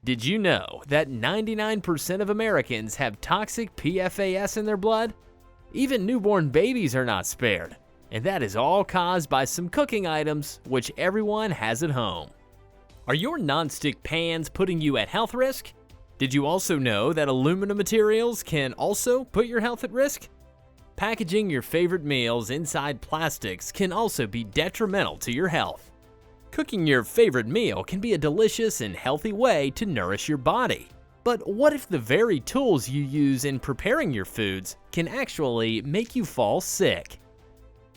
Did you know that 99% of Americans have toxic PFAS in their blood? Even newborn babies are not spared, and that is all caused by some cooking items which everyone has at home. Are your nonstick pans putting you at health risk? Did you also know that aluminum materials can also put your health at risk? Packaging your favorite meals inside plastics can also be detrimental to your health. Cooking your favorite meal can be a delicious and healthy way to nourish your body. But what if the very tools you use in preparing your foods can actually make you fall sick?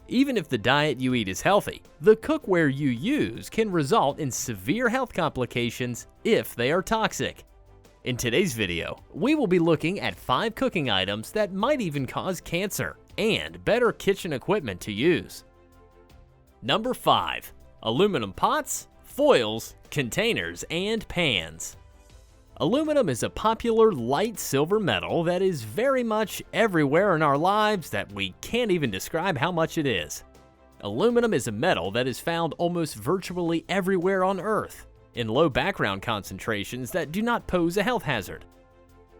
Even if the diet you eat is healthy, the cookware you use can result in severe health complications if they are toxic. In today's video, we will be looking at 5 cooking items that might even cause cancer and better kitchen equipment to use. Number 5. Aluminum pots, foils, containers, and pans. Aluminum is a popular light silver metal that is very much everywhere in our lives that we can't even describe how much it is. Aluminum is a metal that is found almost virtually everywhere on Earth, in low background concentrations that do not pose a health hazard.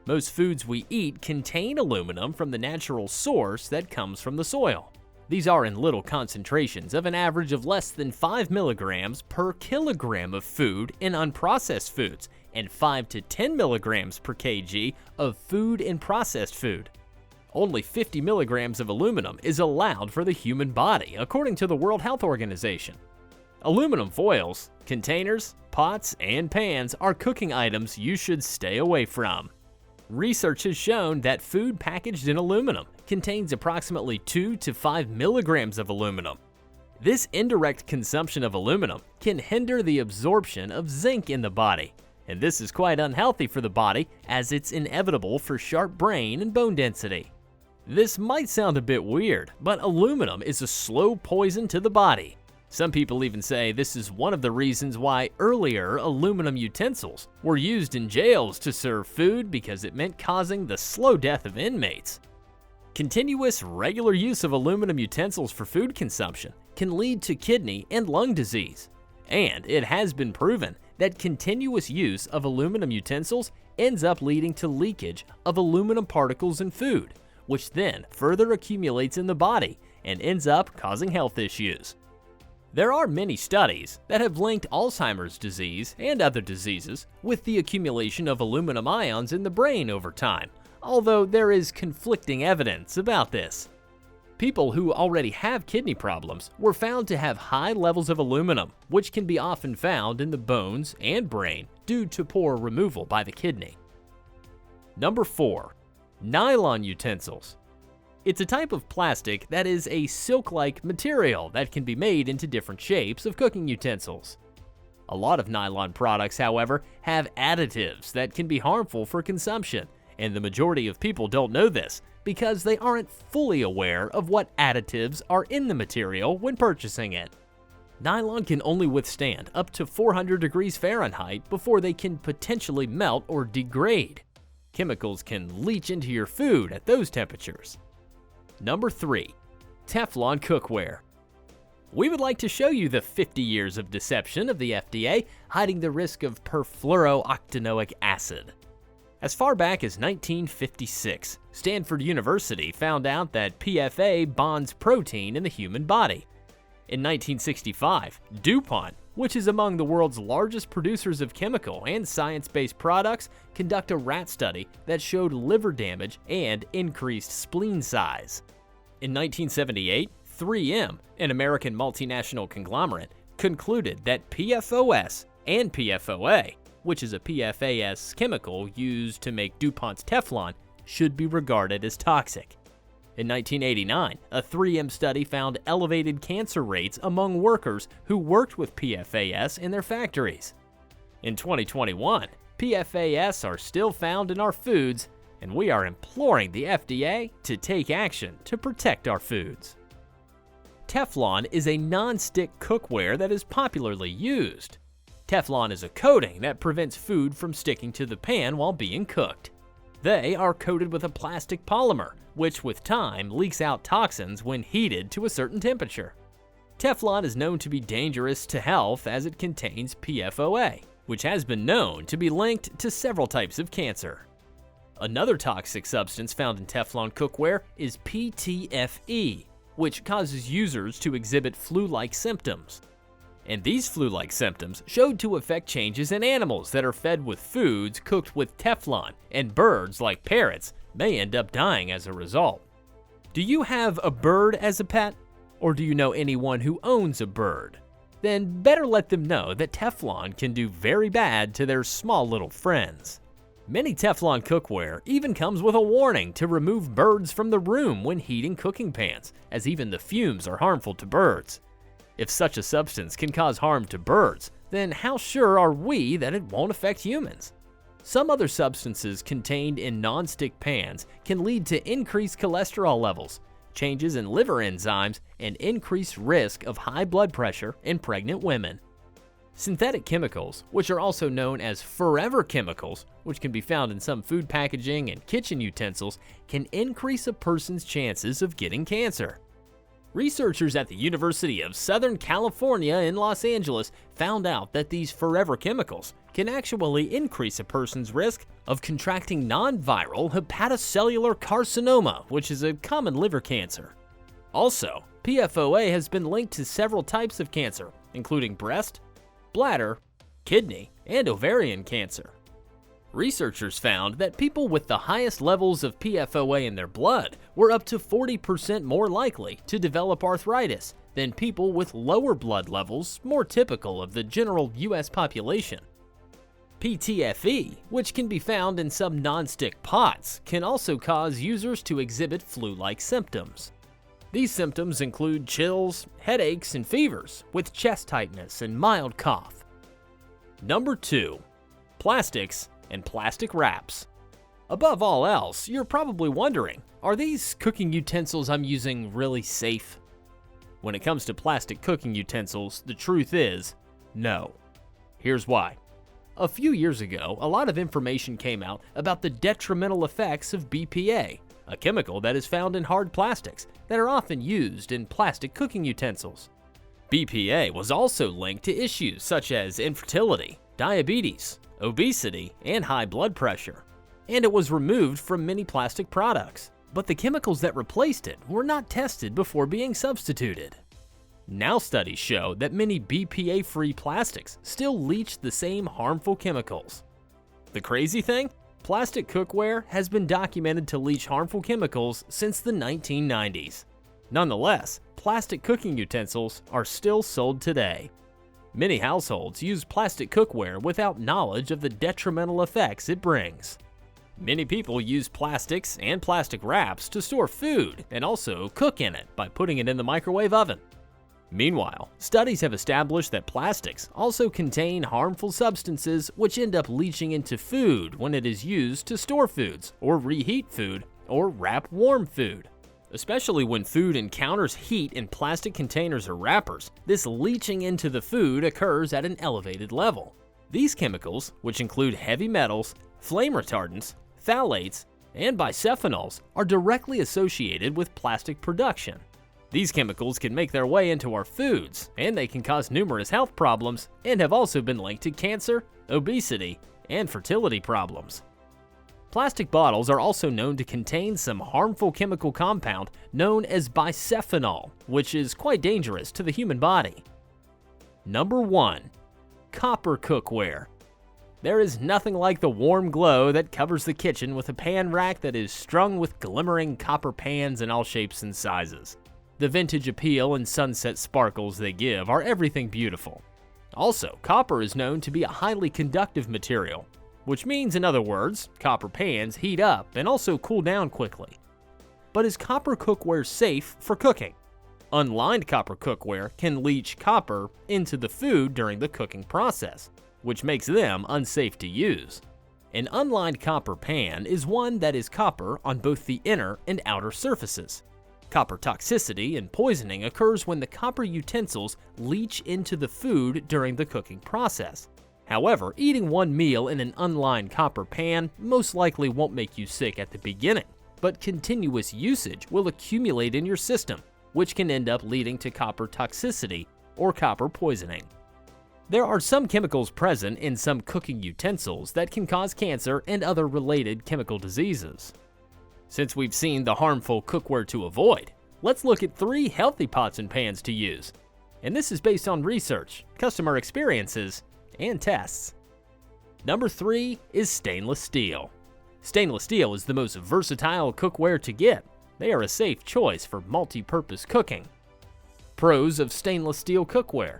Most foods we eat contain aluminum from the natural source that comes from the soil. These are in little concentrations of an average of less than 5 milligrams per kilogram of food in unprocessed foods and 5 to 10 milligrams per kg of food in processed food. Only 50 milligrams of aluminum is allowed for the human body, according to the World Health Organization. Aluminum foils, containers, pots, and pans are cooking items you should stay away from. Research has shown that food packaged in aluminum contains approximately 2 to 5 milligrams of aluminum. This indirect consumption of aluminum can hinder the absorption of zinc in the body, and this is quite unhealthy for the body as it's inevitable for sharp brain and bone density. This might sound a bit weird, but aluminum is a slow poison to the body. Some people even say this is one of the reasons why earlier aluminum utensils were used in jails to serve food because it meant causing the slow death of inmates. Continuous, regular use of aluminum utensils for food consumption can lead to kidney and lung disease. And it has been proven that continuous use of aluminum utensils ends up leading to leakage of aluminum particles in food, which then further accumulates in the body and ends up causing health issues. There are many studies that have linked Alzheimer's disease and other diseases with the accumulation of aluminum ions in the brain over time, although there is conflicting evidence about this. People who already have kidney problems were found to have high levels of aluminum, which can be often found in the bones and brain due to poor removal by the kidney. Number 4. Nylon utensils. It's a type of plastic that is a silk-like material that can be made into different shapes of cooking utensils. A lot of nylon products, however, have additives that can be harmful for consumption, and the majority of people don't know this because they aren't fully aware of what additives are in the material when purchasing it. Nylon can only withstand up to 400 degrees Fahrenheit before they can potentially melt or degrade. Chemicals can leach into your food at those temperatures. Number 3. Teflon cookware. We would like to show you the 50 years of deception of the FDA hiding the risk of perfluorooctanoic acid. As far back as 1956, Stanford University found out that PFA bonds protein in the human body. In 1965, DuPont, which is among the world's largest producers of chemical and science-based products, conducted a rat study that showed liver damage and increased spleen size. In 1978, 3M, an American multinational conglomerate, concluded that PFOS and PFOA, which is a PFAS chemical used to make DuPont's Teflon, should be regarded as toxic. In 1989, a 3M study found elevated cancer rates among workers who worked with PFAS in their factories. In 2021, PFAS are still found in our foods, and we are imploring the FDA to take action to protect our foods. Teflon is a non-stick cookware that is popularly used. Teflon is a coating that prevents food from sticking to the pan while being cooked. They are coated with a plastic polymer, which with time leaks out toxins when heated to a certain temperature. Teflon is known to be dangerous to health as it contains PFOA, which has been known to be linked to several types of cancer. Another toxic substance found in Teflon cookware is PTFE, which causes users to exhibit flu-like symptoms. And these flu-like symptoms showed to affect changes in animals that are fed with foods cooked with Teflon, and birds like parrots may end up dying as a result. Do you have a bird as a pet? Or do you know anyone who owns a bird? Then better let them know that Teflon can do very bad to their small little friends. Many Teflon cookware even comes with a warning to remove birds from the room when heating cooking pans, as even the fumes are harmful to birds. If such a substance can cause harm to birds, then how sure are we that it won't affect humans? Some other substances contained in non-stick pans can lead to increased cholesterol levels, changes in liver enzymes, and increased risk of high blood pressure in pregnant women. Synthetic chemicals, which are also known as forever chemicals, which can be found in some food packaging and kitchen utensils, can increase a person's chances of getting cancer. Researchers at the University of Southern California in Los Angeles found out that these forever chemicals can actually increase a person's risk of contracting non-viral hepatocellular carcinoma, which is a common liver cancer. Also, PFOA has been linked to several types of cancer, including breast, bladder, kidney, and ovarian cancer. Researchers found that people with the highest levels of PFOA in their blood were up to 40% more likely to develop arthritis than people with lower blood levels, more typical of the general US population. PTFE, which can be found in some non-stick pots, can also cause users to exhibit flu-like symptoms. These symptoms include chills, headaches, and fevers, with chest tightness and mild cough. Number 2. Plastics and plastic wraps. Above all else, you're probably wondering, are these cooking utensils I'm using really safe? When it comes to plastic cooking utensils, the truth is, no. Here's why. A few years ago, a lot of information came out about the detrimental effects of BPA, a chemical that is found in hard plastics that are often used in plastic cooking utensils. BPA was also linked to issues such as infertility, diabetes, obesity, and high blood pressure, and it was removed from many plastic products. But the chemicals that replaced it were not tested before being substituted. Now studies show that many BPA-free plastics still leach the same harmful chemicals. The crazy thing? Plastic cookware has been documented to leach harmful chemicals since the 1990s. Nonetheless, plastic cooking utensils are still sold today. Many households use plastic cookware without knowledge of the detrimental effects it brings. Many people use plastics and plastic wraps to store food and also cook in it by putting it in the microwave oven. Meanwhile, studies have established that plastics also contain harmful substances which end up leaching into food when it is used to store foods, or reheat food, or wrap warm food. Especially when food encounters heat in plastic containers or wrappers, this leaching into the food occurs at an elevated level. These chemicals, which include heavy metals, flame retardants, phthalates, and bisophenols, are directly associated with plastic production. These chemicals can make their way into our foods, and they can cause numerous health problems and have also been linked to cancer, obesity, and fertility problems. Plastic bottles are also known to contain some harmful chemical compound known as bisophonol, which is quite dangerous to the human body. Number 1. Copper cookware. There is nothing like the warm glow that covers the kitchen with a pan rack that is strung with glimmering copper pans in all shapes and sizes. The vintage appeal and sunset sparkles they give are everything beautiful. Also, copper is known to be a highly conductive material, which means, in other words, copper pans heat up and also cool down quickly. But is copper cookware safe for cooking? Unlined copper cookware can leach copper into the food during the cooking process, which makes them unsafe to use. An unlined copper pan is one that is copper on both the inner and outer surfaces. Copper toxicity and poisoning occurs when the copper utensils leach into the food during the cooking process. However, eating one meal in an unlined copper pan most likely won't make you sick at the beginning, but continuous usage will accumulate in your system, which can end up leading to copper toxicity or copper poisoning. There are some chemicals present in some cooking utensils that can cause cancer and other related chemical diseases. Since we've seen the harmful cookware to avoid, let's look at 3 healthy pots and pans to use. And this is based on research, customer experiences, and tests. Number 3 is stainless steel. Stainless steel is the most versatile cookware to get. They are a safe choice for multi-purpose cooking. Pros of stainless steel cookware.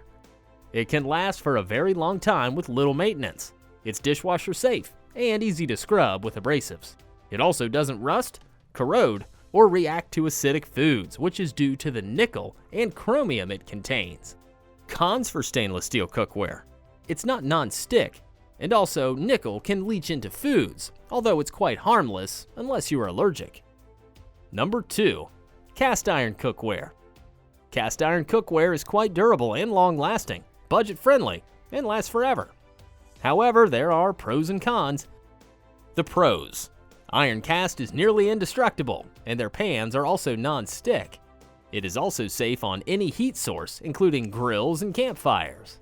It can last for a very long time with little maintenance. It's dishwasher safe and easy to scrub with abrasives. It also doesn't rust, corrode, or react to acidic foods, which is due to the nickel and chromium it contains. Cons for stainless steel cookware. It's not non-stick, and also nickel can leach into foods, although it's quite harmless unless you are allergic. Number 2, cast iron cookware. Cast iron cookware is quite durable and long-lasting, budget-friendly, and lasts forever. However, there are pros and cons. The pros. Iron cast is nearly indestructible, and their pans are also non-stick. It is also safe on any heat source, including grills and campfires.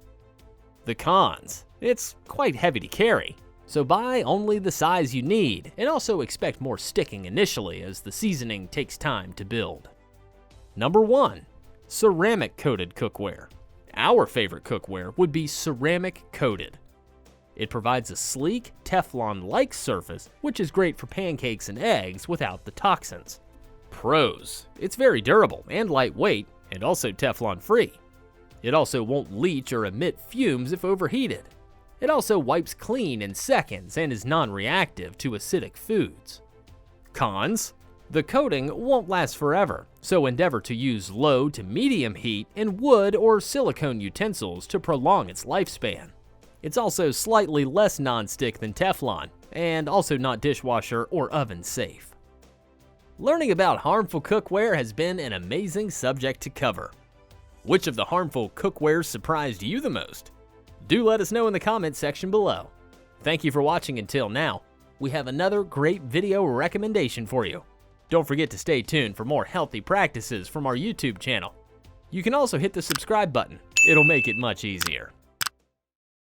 The cons. It's quite heavy to carry, so buy only the size you need, and also expect more sticking initially as the seasoning takes time to build. Number 1, ceramic coated cookware. Our favorite cookware would be ceramic coated. It provides a sleek, Teflon-like surface, which is great for pancakes and eggs without the toxins. Pros. It's very durable and lightweight, and also Teflon-free. It also won't leach or emit fumes if overheated. It also wipes clean in seconds and is non-reactive to acidic foods. Cons. The coating won't last forever, so endeavor to use low to medium heat in wood or silicone utensils to prolong its lifespan. It's also slightly less non-stick than Teflon, and also not dishwasher or oven safe. Learning about harmful cookware has been an amazing subject to cover. Which of the harmful cookwares surprised you the most? Do let us know in the comments section below. Thank you for watching until now. We have another great video recommendation for you. Don't forget to stay tuned for more healthy practices from our YouTube channel. You can also hit the subscribe button. It'll make it much easier.